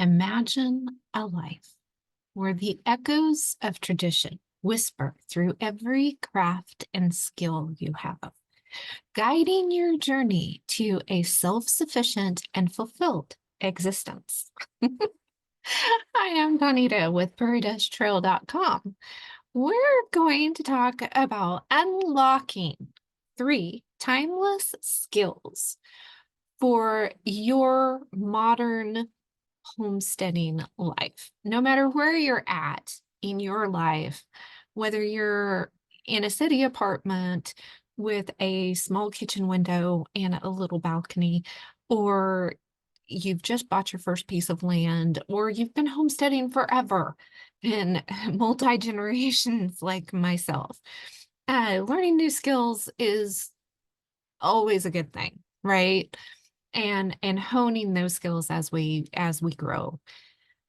Imagine a life where the echoes of tradition whisper through every craft and skill you have, guiding your journey to a self-sufficient and fulfilled existence. I am Dawnita with Prairie-Trail.com. We're going to talk about unlocking 3 timeless skills for your modern homesteading life. No matter where you're at in your life, whether you're in a city apartment with a small kitchen window and a little balcony, or you've just bought your first piece of land, or you've been homesteading forever and multi-generations like myself, learning new skills is always a good thing, right? And honing those skills as we grow.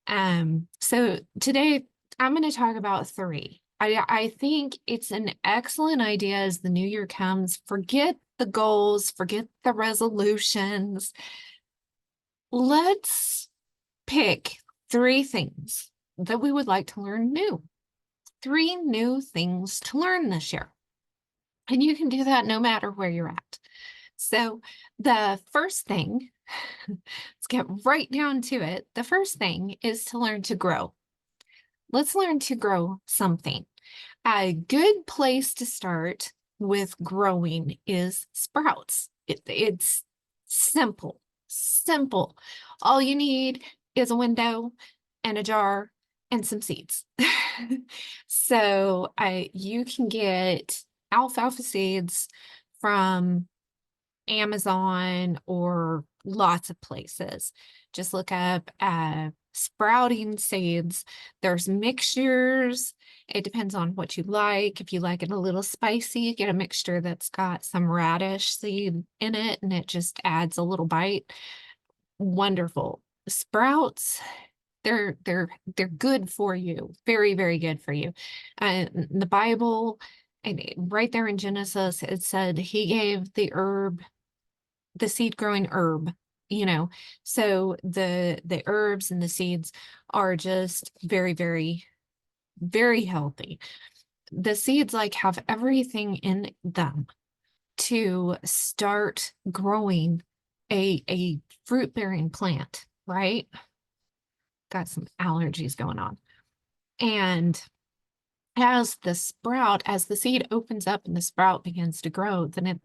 So today I'm going to talk about 3. I think it's an excellent idea as the new year comes. Forget the goals, forget the resolutions. Let's pick 3 things that we would like to learn new. 3 new things to learn this year. And you can do that no matter where you're at. So the first thing, let's get right down to it. The first thing is to learn to grow. Let's learn to grow something. A good place to start with growing is sprouts. It's simple. All you need is a window and a jar and some seeds. So you can get alfalfa seeds from Amazon or lots of places. Just look up sprouting seeds. There's mixtures. It depends on what you like. If you like it a little spicy, get a mixture that's got some radish seed in it, and it just adds a little bite. Wonderful. Sprouts, they're good for you. Very, very good for you. The Bible, and right there in Genesis, it said he gave the seed growing herb, so the herbs and the seeds are just very, very, very healthy. The seeds have everything in them to start growing a fruit-bearing plant, right? Got some allergies going on. And as the seed opens up and the sprout begins to grow, then it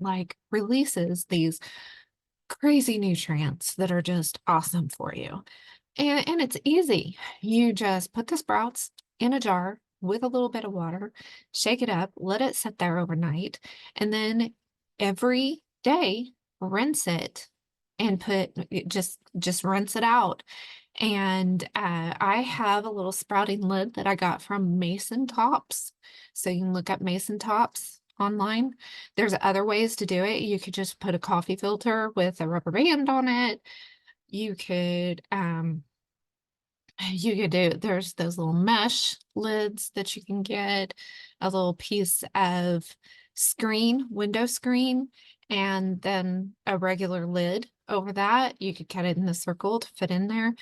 releases these crazy nutrients that are just awesome for you. And it's easy. You just put the sprouts in a jar with a little bit of water, shake it up, let it sit there overnight, and then every day rinse it and just rinse it out. And I have a little sprouting lid that I got from Masontops. So you can look up Masontops online. There's other ways to do it. You could just put a coffee filter with a rubber band on it. You could there's those little mesh lids that you can get, a little piece of window screen, and then a regular lid over that. You could cut it in the circle to fit in there,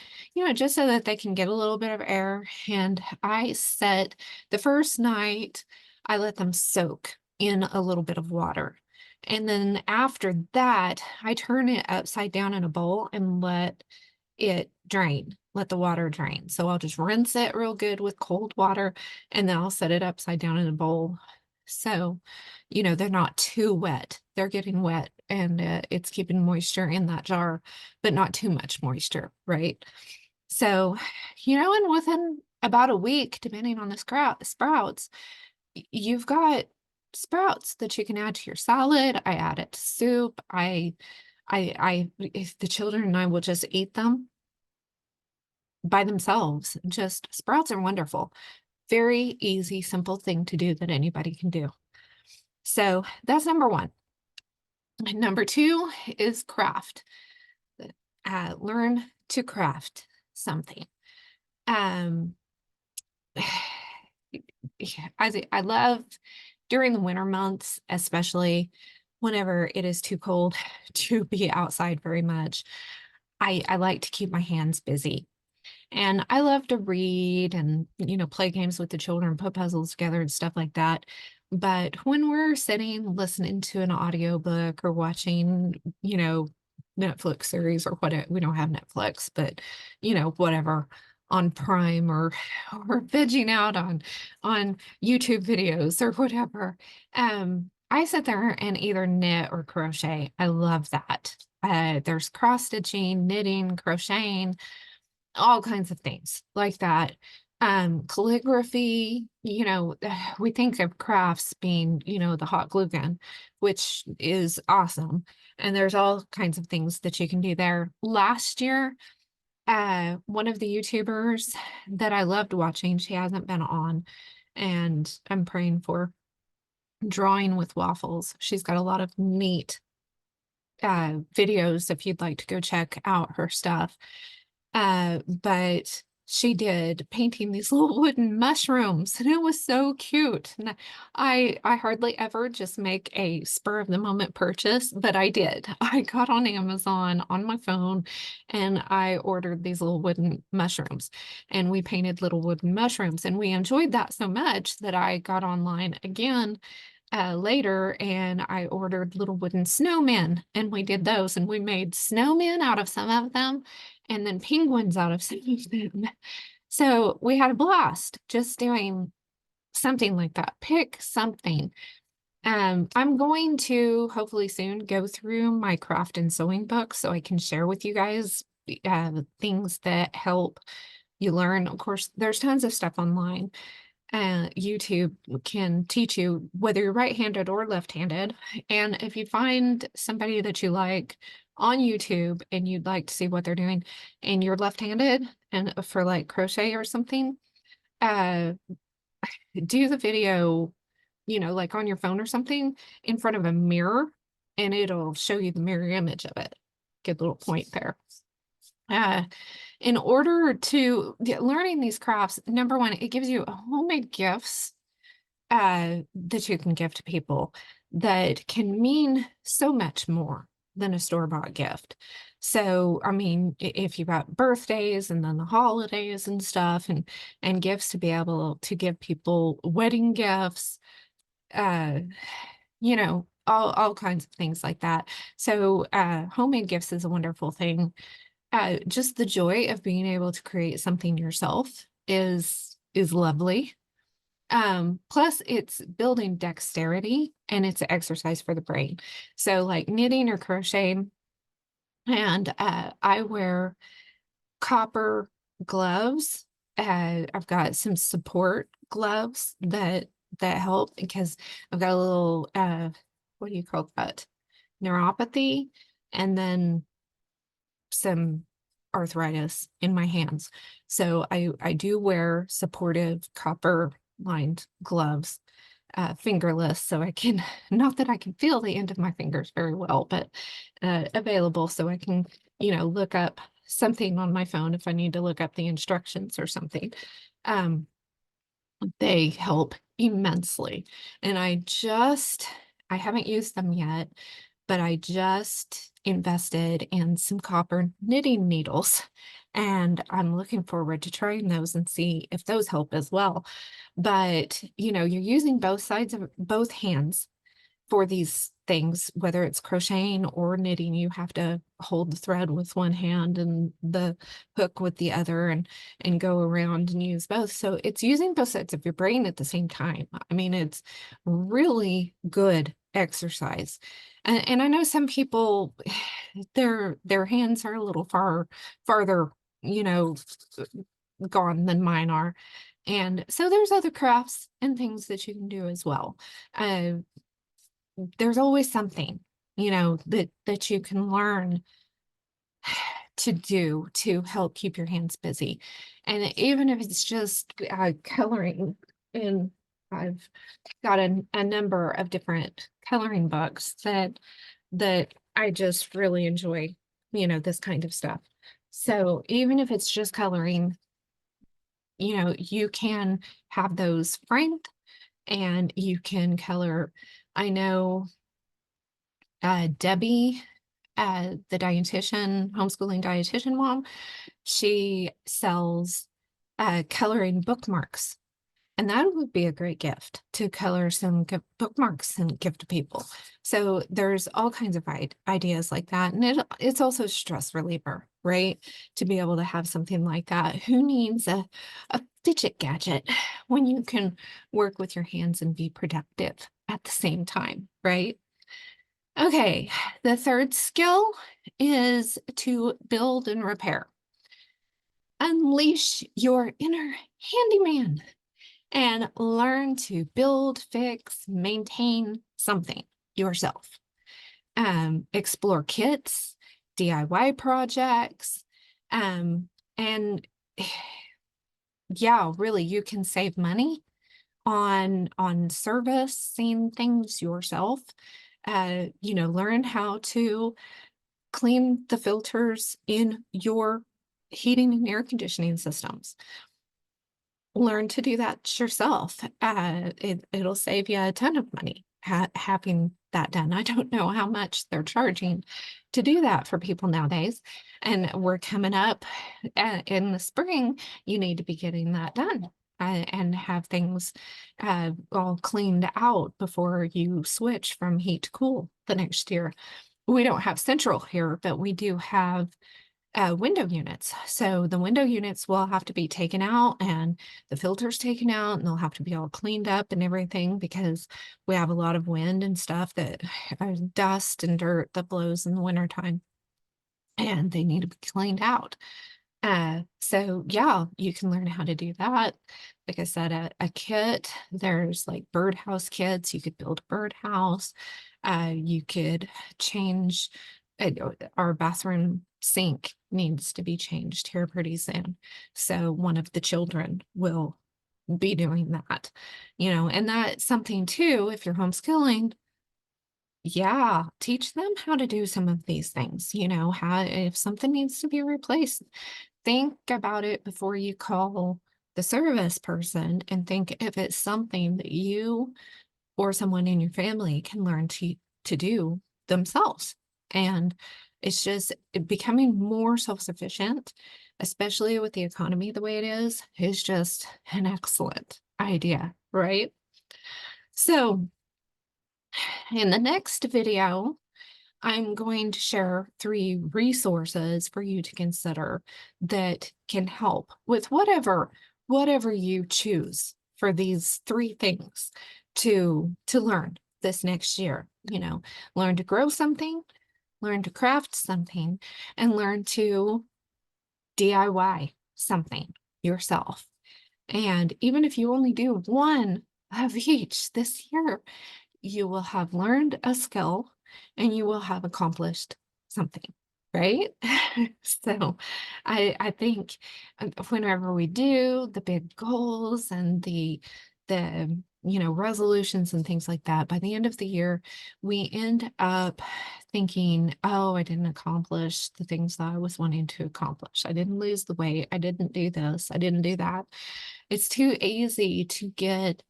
just so that they can get a little bit of air. And the first night, I let them soak in a little bit of water. And then after that, I turn it upside down in a bowl and let the water drain. So I'll just rinse it real good with cold water, and then I'll set it upside down in a bowl. So, they're not too wet. They're getting wet, and it's keeping moisture in that jar, but not too much moisture, right? So, and within about a week, depending on the sprouts, you've got sprouts that you can add to your salad. I add it to soup. If the children and I will just eat them by themselves. Just sprouts are wonderful. Very easy, simple thing to do that anybody can do. So that's number 1. Number 2 is craft. Learn to craft something. I love during the winter months, especially whenever it is too cold to be outside very much. I like to keep my hands busy. And I love to read and, play games with the children, put puzzles together and stuff like that. But when we're sitting listening to an audiobook or watching, Netflix series or whatever, we don't have Netflix, but whatever on Prime or vegging out on YouTube videos or whatever. I sit there and either knit or crochet. I love that. There's cross stitching, knitting, crocheting, all kinds of things like that. Calligraphy, we think of crafts being, the hot glue gun, which is awesome. And there's all kinds of things that you can do there. Last year, one of the YouTubers that I loved watching, she hasn't been on, and I'm praying for, Drawing with Waffles. She's got a lot of neat videos if you'd like to go check out her stuff. But she did painting these little wooden mushrooms, and it was so cute. And I hardly ever just make a spur of the moment purchase, but I did. I got on Amazon on my phone and I ordered these little wooden mushrooms, and we painted little wooden mushrooms, and we enjoyed that so much that I got online again later, and I ordered little wooden snowmen, and we did those, and we made snowmen out of some of them and then penguins out of some of them. So we had a blast just doing something like that. Pick something. I'm going to hopefully soon go through my craft and sewing book so I can share with you guys things that help you learn. Of course, there's tons of stuff online. YouTube can teach you whether you're right-handed or left-handed. And if you find somebody that you like on YouTube and you'd like to see what they're doing and you're left-handed and for like crochet or something, do the video, like on your phone or something in front of a mirror, and it'll show you the mirror image of it. Good little point there. In order to get learning these crafts, number one, it gives you homemade gifts that you can give to people that can mean so much more than a store-bought gift. So, I mean, if you've got birthdays and then the holidays and stuff, and gifts to be able to give people, wedding gifts, all kinds of things like that. So, homemade gifts is a wonderful thing. Just the joy of being able to create something yourself is lovely. Plus it's building dexterity and it's an exercise for the brain. So like knitting or crocheting, and I wear copper gloves. I've got some support gloves that help because I've got a little what do you call that? Neuropathy, and then some arthritis in my hands. So I do wear supportive copper lined gloves, fingerless, so I can, not that I can feel the end of my fingers very well, but available so I can, look up something on my phone if I need to look up the instructions or something. They help immensely. And I haven't used them yet, but I just invested in some copper knitting needles, and I'm looking forward to trying those and see if those help as well. But, you're using both sides of both hands for these things, whether it's crocheting or knitting. You have to hold the thread with one hand and the hook with the other, and go around and use both. So it's using both sides of your brain at the same time. I mean, it's really good exercise. And I know some people, their hands are a little farther, gone than mine are. And so there's other crafts and things that you can do as well. There's always something, that you can learn to do to help keep your hands busy. And even if it's just coloring, and I've got a number of different coloring books that I just really enjoy, this kind of stuff. So even if it's just coloring, you can have those framed and you can color. I know Debbie the dietitian, homeschooling dietitian mom, she sells coloring bookmarks. And that would be a great gift to color some bookmarks and give to people. So there's all kinds of ideas like that. And it's also a stress reliever, right? To be able to have something like that. Who needs a fidget gadget when you can work with your hands and be productive at the same time, right? Okay, the third skill is to build and repair. Unleash your inner handyman and learn to build, fix, maintain something yourself. Explore kits, DIY projects, and yeah, really, you can save money on servicing things yourself. Learn how to clean the filters in your heating and air conditioning systems. Learn to do that yourself. It'll save you a ton of money having that done. I don't know how much they're charging to do that for people nowadays. And we're coming up in the spring, you need to be getting that done and have things all cleaned out before you switch from heat to cool the next year. We don't have central here, but we do have window units. So the window units will have to be taken out and the filters taken out, and they'll have to be all cleaned up and everything because we have a lot of wind and stuff that dust and dirt that blows in the wintertime, and they need to be cleaned out. So yeah, you can learn how to do that. Like I said, a kit, there's like birdhouse kits. You could build a birdhouse. You could change our bathroom sink needs to be changed here pretty soon. So one of the children will be doing that, and that's something too, if you're homeschooling, yeah, teach them how to do some of these things, how if something needs to be replaced, think about it before you call the service person, and think if it's something that you or someone in your family can learn to do themselves. And it's just becoming more self-sufficient, especially with the economy the way it is just an excellent idea, right? So in the next video, I'm going to share 3 resources for you to consider that can help with whatever you choose for these 3 things to learn this next year. Learn to grow something, learn to craft something, and learn to DIY something yourself. And even if you only do one of each this year, you will have learned a skill and you will have accomplished something, right? So I think whenever we do the big goals and the resolutions and things like that, by the end of the year, we end up thinking, oh, I didn't accomplish the things that I was wanting to accomplish. I didn't lose the weight. I didn't do this. I didn't do that. It's too easy to get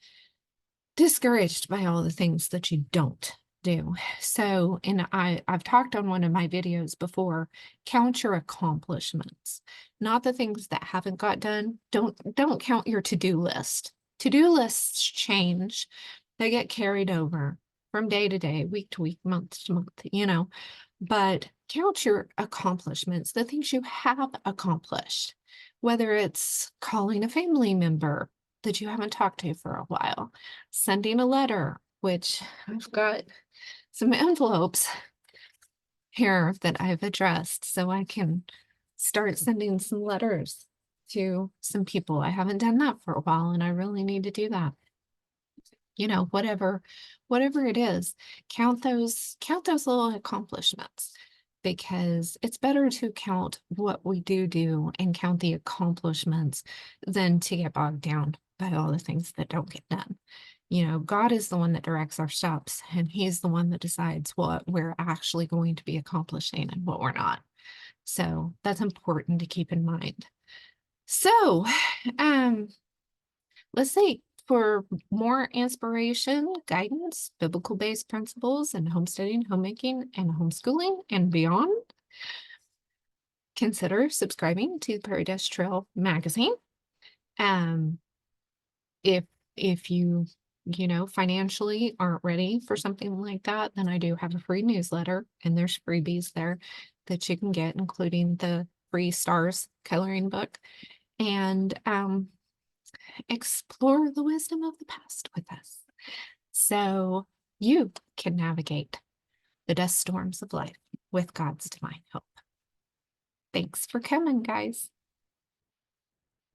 discouraged by all the things that you don't do. So, and I've talked on one of my videos before, count your accomplishments, not the things that haven't got done. Don't count your to-do list. To-do lists change. They get carried over from day to day, week to week, month to month, but count your accomplishments, the things you have accomplished, whether it's calling a family member that you haven't talked to for a while, sending a letter, which I've got some envelopes here that I've addressed, so I can start sending some letters to some people. I haven't done that for a while, and I really need to do that. Whatever it is, count those little accomplishments, because it's better to count what we do and count the accomplishments than to get bogged down by all the things that don't get done. God is the one that directs our steps, and he's the one that decides what we're actually going to be accomplishing and what we're not. So that's important to keep in mind. So, let's see, For more inspiration, guidance, biblical-based principles in homesteading, homemaking, and homeschooling and beyond, consider subscribing to Prairie Trail magazine. If you financially aren't ready for something like that, then I do have a free newsletter, and there's freebies there that you can get, including the free stars coloring book, and explore the wisdom of the past with us so you can navigate the dust storms of life with God's divine help. Thanks for coming, guys.